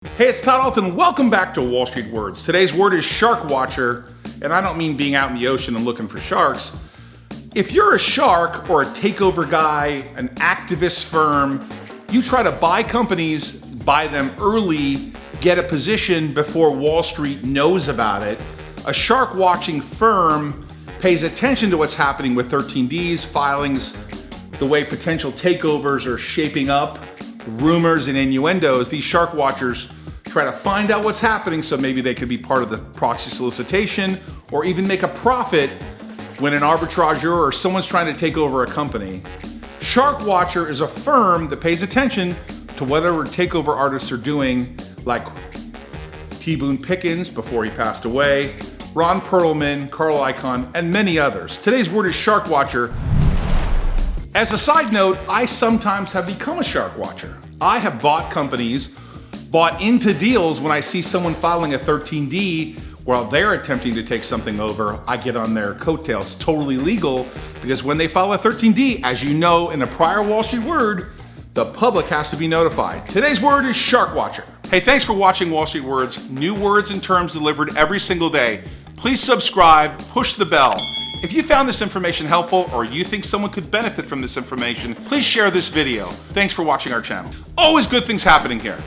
Hey, it's Todd Alton. Welcome back to Wall Street Words. Today's word is shark watcher, and I don't mean being out in the ocean and looking for sharks. If you're a shark or a takeover guy, an activist firm, you try to buy companies, buy them early, get a position before Wall Street knows about it. A shark watching firm pays attention to what's happening with 13Ds, filings, the way potential takeovers are shaping up, rumors and innuendos. These shark watchers try to find out what's happening so maybe they could be part of the proxy solicitation or even make a profit when an arbitrageur or someone's trying to take over a company. Shark Watcher is a firm that pays attention to whatever takeover artists are doing, like T. Boone Pickens before he passed away, Ron Perlman, Carl Icahn, and many others. Today's word is shark watcher. As a side note, I sometimes have become a shark watcher. I have bought companies, bought into deals when I see someone filing a 13D while they're attempting to take something over. I get on their coattails. Totally legal, because when they file a 13D, as you know in a prior Wall Street Word, the public has to be notified. Today's word is shark watcher. Hey, thanks for watching Wall Street Words. New words and terms delivered every single day. Please subscribe, push the bell. If you found this information helpful or you think someone could benefit from this information, please share this video. Thanks for watching our channel. Always good things happening here.